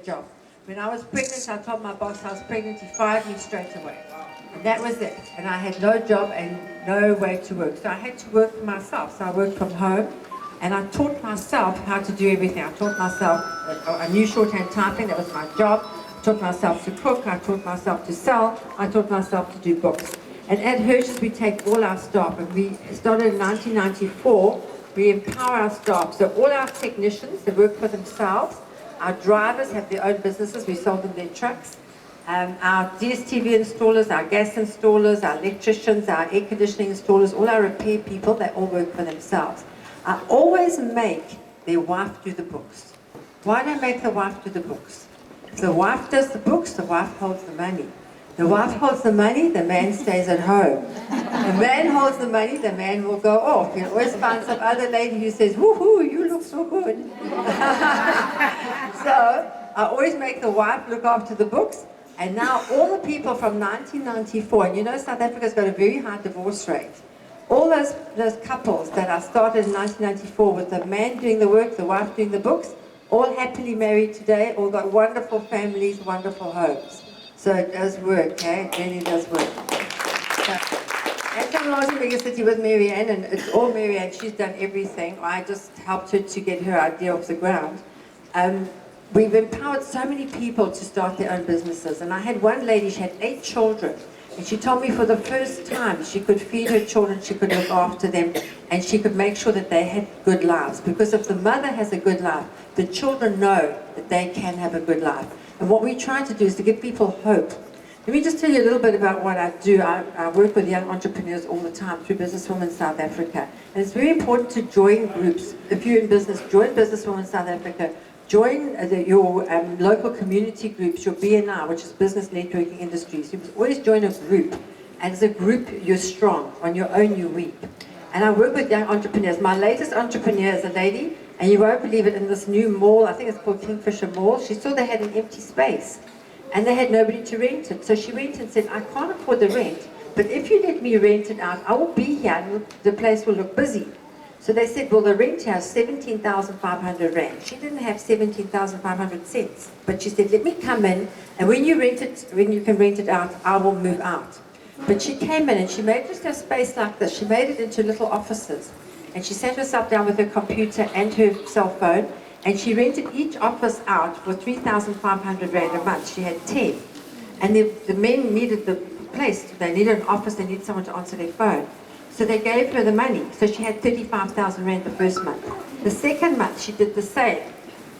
job. When I was pregnant, I told my boss I was pregnant. He fired me straight away. And that was it. And I had no job and no way to work. So I had to work for myself. So I worked from home. And I taught myself how to do everything. I taught myself, I knew shorthand typing, that was my job. I taught myself to cook, I taught myself to sell, I taught myself to do books. And at Hirsch's we take all our staff, and we started in 1994, we empower our staff. So all our technicians, they work for themselves. Our drivers have their own businesses, we sold them their trucks. Our DSTV installers, our gas installers, our electricians, our air conditioning installers, all our repair people, they all work for themselves. I always make their wife do the books. Why do I make the wife do the books? If the wife does the books, the wife holds the money. The wife holds the money, the man stays at home. The man holds the money, the man will go off. You'll always find some other lady who says, woohoo, you look so good. So I always make the wife look after the books. And now all the people from 1994, and you know South Africa's got a very high divorce rate. All those couples that I started in 1994 with the man doing the work, the wife doing the books, all happily married today, all got wonderful families, wonderful homes. So it does work, eh? It really does work. So, as I'm large in Bigger City with Marianne, and it's all Marianne, she's done everything. I just helped her to get her idea off the ground. We've empowered so many people to start their own businesses. And I had one lady, she had 8 children. And she told me for the first time she could feed her children, she could look after them, and she could make sure that they had good lives. Because if the mother has a good life, the children know that they can have a good life. And what we try to do is to give people hope. Let me just tell you a little bit about what I do. I work with young entrepreneurs all the time through Businesswomen South Africa. And it's very important to join groups. If you're in business, join Businesswomen South Africa. Join your local community groups, your BNI, which is Business Networking Industries. You must always join a group. And as a group, you're strong. On your own, you're weak. And I work with young entrepreneurs. My latest entrepreneur is a lady, and you won't believe it, in this new mall, I think it's called Kingfisher Mall, she saw they had an empty space. And they had nobody to rent it. So she went and said, I can't afford the rent, but if you let me rent it out, I will be here and the place will look busy. So they said, well, the rent here is 17,500 rand. She didn't have 17,500 cents. But she said, let me come in, and when you can rent it out, I will move out. But she came in and she made just a space like this. She made it into little offices. And she sat herself down with her computer and her cell phone, and she rented each office out for 3,500 rand a month. She had 10. And the men needed the place. They needed an office, they needed someone to answer their phone. So they gave her the money. So she had 35,000 rand the first month. The second month, she did the same.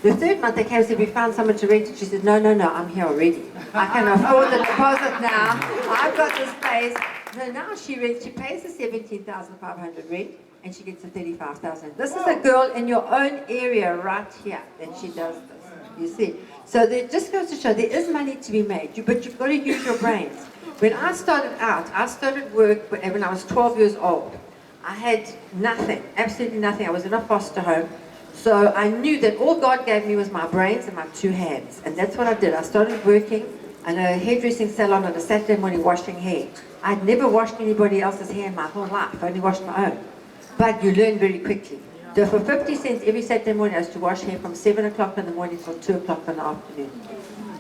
The third month, they came and said, we found someone to rent it. She said, no, I'm here already. I can afford the deposit now. I've got the space. So now she pays the 17,500 rent, and she gets the 35,000. This is a girl in your own area right here that she does this. You see? So it just goes to show there is money to be made, but you've got to use your brains. When I started out, I started work when I was 12 years old. I had nothing, absolutely nothing. I was in a foster home. So I knew that all God gave me was my brains and my 2 hands. And that's what I did. I started working in a hairdressing salon on a Saturday morning washing hair. I'd never washed anybody else's hair in my whole life. I only washed my own. But you learn very quickly. So for 50 cents every Saturday morning, I used to wash hair from 7 o'clock in the morning till 2 o'clock in the afternoon.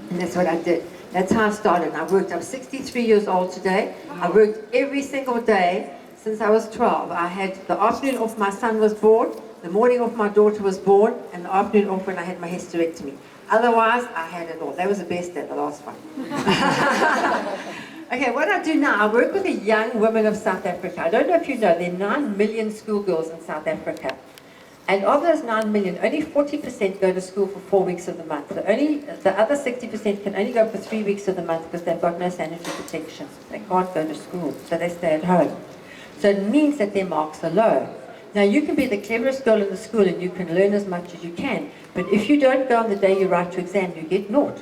And that's what I did. That's how I started. I worked. I'm 63 years old today. I worked every single day since I was 12. I had the afternoon off my son was born, the morning off my daughter was born, and the afternoon off when I had my hysterectomy. Otherwise, I had it all. That was the best day, the last one. Okay, what I do now, I work with the young women of South Africa. I don't know if you know, there are 9 million schoolgirls in South Africa. And of those 9 million, only 40% go to school for 4 weeks of the month. The other 60% can only go for 3 weeks of the month because they've got no sanitary protection. They can't go to school, so they stay at home. So it means that their marks are low. Now you can be the cleverest girl in the school and you can learn as much as you can, but if you don't go on the day you write your exam, you get naught.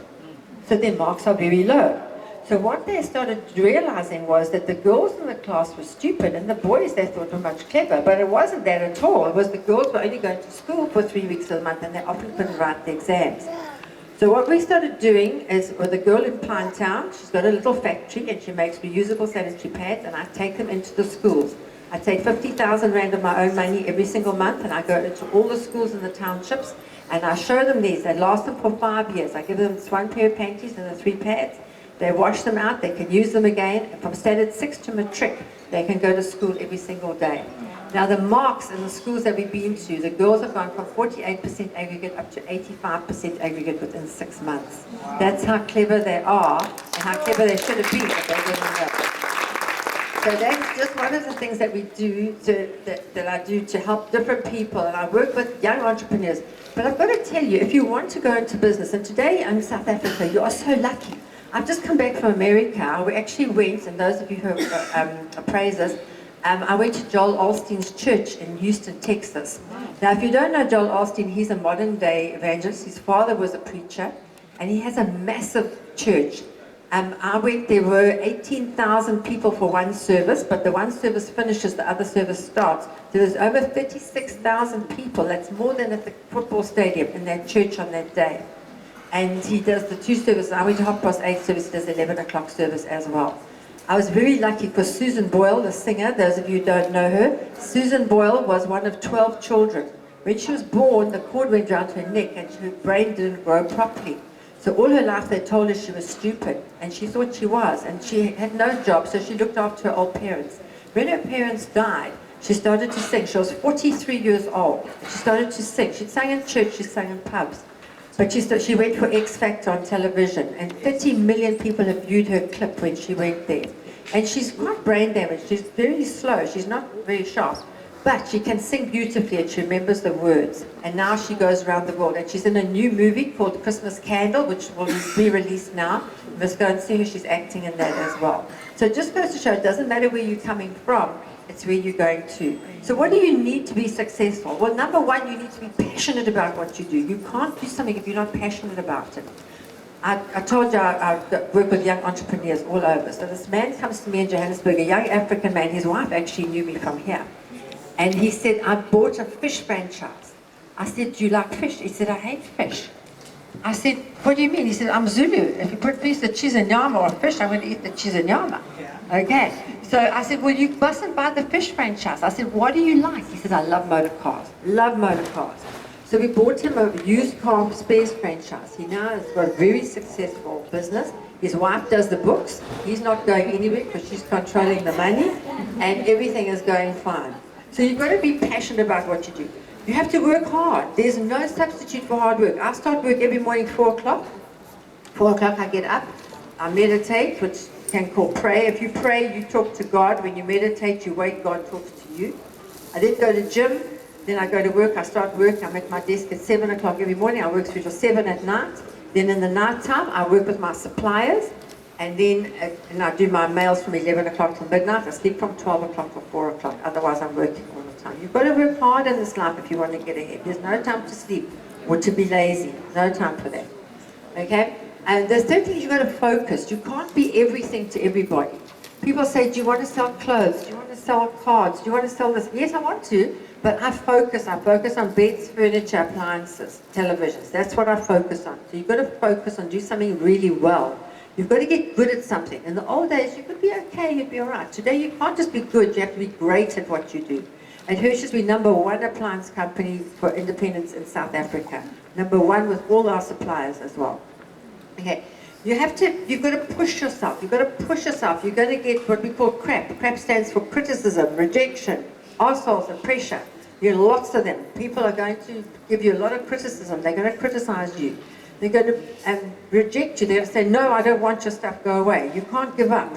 So their marks are very low. So what they started realizing was that the girls in the class were stupid and the boys they thought were much clever, but it wasn't that at all. It was the girls were only going to school for 3 weeks of the month and they often couldn't write the exams. So what we started doing is, with a girl in Pinetown, she's got a little factory and she makes reusable sanitary pads, and I take them into the schools. I take 50,000 rand of my own money every single month and I go into all the schools in the townships And I show them these. They last them for 5 years. I give them this one pair of panties and the 3 pads. They wash them out. They can use them again. From standard 6 to matric, they can go to school every single day. Now the marks in the schools that we've been to, the girls have gone from 48% aggregate up to 85% aggregate within 6 months. That's how clever they are and how clever they should have been if they didn't know. So that's just one of the things that we do, that I do to help different people. And I work with young entrepreneurs. But I've got to tell you, if you want to go into business, and today in South Africa, you are so lucky. I've just come back from America. We actually went, and those of you who appraise us, I went to Joel Osteen's church in Houston, Texas. Now, if you don't know Joel Osteen, he's a modern-day evangelist. His father was a preacher, and he has a massive church. I went, there were 18,000 people for one service, but the one service finishes, the other service starts. There was over 36,000 people. That's more than at the football stadium in that church on that day. And he does the 2 services. I went to 8:30 service, he does 11 o'clock service as well. I was very lucky because Susan Boyle, the singer, those of you who don't know her, Susan Boyle was one of 12 children. When she was born, the cord went around her neck and her brain didn't grow properly. So all her life they told her she was stupid, and she thought she was, and she had no job, so she looked after her old parents. When her parents died, she started to sing. She was 43 years old. She started to sing. She'd sang in church, she sang in pubs. But she went for X Factor on television, and 30 million people have viewed her clip when she went there. And she's got brain damage. She's very slow. She's not very sharp. But she can sing beautifully and she remembers the words. And now she goes around the world. And she's in a new movie called Christmas Candle, which will be released now. You must go and see her. She's acting in that as well. So it just goes to show it doesn't matter where you're coming from, it's where you're going to. So what do you need to be successful? Well, number one, you need to be passionate about what you do. You can't do something if you're not passionate about it. I told you I work with young entrepreneurs all over. So this man comes to me in Johannesburg, a young African man. His wife actually knew me from here. And he said, I bought a fish franchise. I said, do you like fish? He said, I hate fish. I said, what do you mean? He said, I'm Zulu. If you put a piece of cheese and yama or fish, I'm going to eat the cheese and yama. Okay. So I said, well, you mustn't buy the fish franchise. I said, what do you like? He said, I love motor cars. Love motor cars. So we bought him a used car spares franchise. He now has got a very successful business. His wife does the books. He's not going anywhere because she's controlling the money. And everything is going fine. So you've got to be passionate about what you do. You have to work hard. There's no substitute for hard work. I start work every morning 4 o'clock. 4 o'clock I get up. I meditate, which you can call pray. If you pray, you talk to God. When you meditate, you wait, God talks to you. I then go to gym. Then I go to work. I start work. I'm at my desk at 7 o'clock every morning. I work through till 7 at night. Then in the night time, I work with my suppliers. And then I do my mails from 11 o'clock till midnight. I sleep from 12 o'clock till 4 o'clock. Otherwise, I'm working all the time. You've got to work hard in this life if you want to get ahead. There's no time to sleep or to be lazy. No time for that. Okay? And there's certain things you've got to focus. You can't be everything to everybody. People say, do you want to sell clothes? Do you want to sell cards? Do you want to sell this? Yes, I want to. But I focus on beds, furniture, appliances, televisions. That's what I focus on. So you've got to focus on do something really well. You've got to get good at something. In the old days, you could be okay, you'd be all right. Today, you can't just be good, you have to be great at what you do. At Hirsch's, we're #1 appliance company for independence in South Africa. #1 with all our suppliers as well. Okay, you've got to push yourself. You've got to push yourself. You're going to get what we call CRAP. CRAP stands for criticism, rejection, arseholes, and pressure. You have lots of them. People are going to give you a lot of criticism. They're going to criticize you. They're going to reject you. They're going to say, no, I don't want your stuff, go away. You can't give up.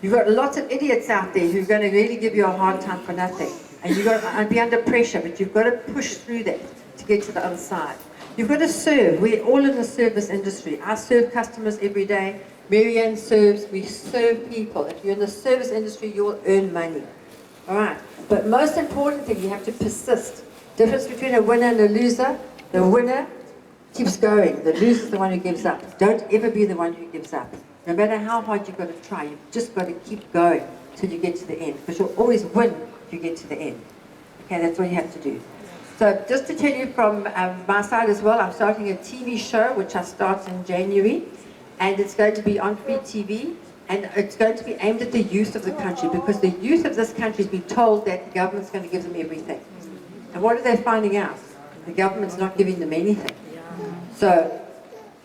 You've got lots of idiots out there who are going to really give you a hard time for nothing. And you've got to be under pressure, but you've got to push through that to get to the other side. You've got to serve. We're all in the service industry. I serve customers every day. Marianne serves. We serve people. If you're in the service industry, you'll earn money. All right. But most important thing, you have to persist. Difference between a winner and a loser. The winner keeps going. The loser is the one who gives up. Don't ever be the one who gives up. No matter how hard you've got to try, you've just got to keep going till you get to the end. Because you'll always win if you get to the end. Okay, that's what you have to do. So just to tell you from my side as well, I'm starting a TV show, which I start in January. And it's going to be on free TV. And it's going to be aimed at the youth of the country. Because the youth of this country has been told that the government's going to give them everything. And what are they finding out? The government's not giving them anything. So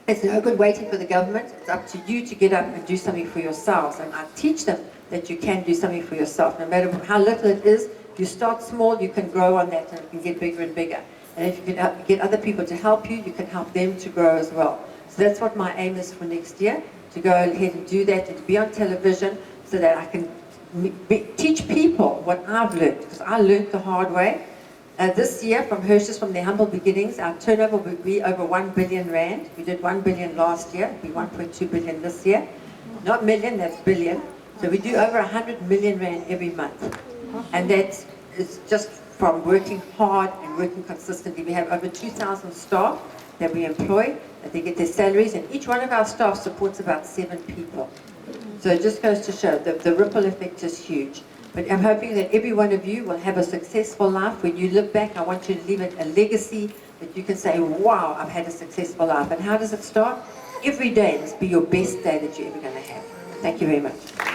it's no good waiting for the government. It's up to you to get up and do something for yourselves. And I teach them that you can do something for yourself. No matter how little it is, you start small, you can grow on that and it can get bigger and bigger. And if you can get other people to help you, you can help them to grow as well. So that's what my aim is for next year, to go ahead and do that and to be on television so that I can teach people what I've learned, because I learned the hard way. This year, from Hirsch's, from their humble beginnings, our turnover will be over 1 billion rand. We did 1 billion last year, it'll be 1.2 billion this year. Not million, that's billion. So we do over 100 million rand every month. And that is just from working hard and working consistently. We have over 2,000 staff that we employ, that they get their salaries, and each one of our staff supports about 7 people. So it just goes to show that the ripple effect is huge. But I'm hoping that every one of you will have a successful life. When you look back, I want you to leave it a legacy that you can say, wow, I've had a successful life. And how does it start? Every day must be your best day that you're ever going to have. Thank you very much.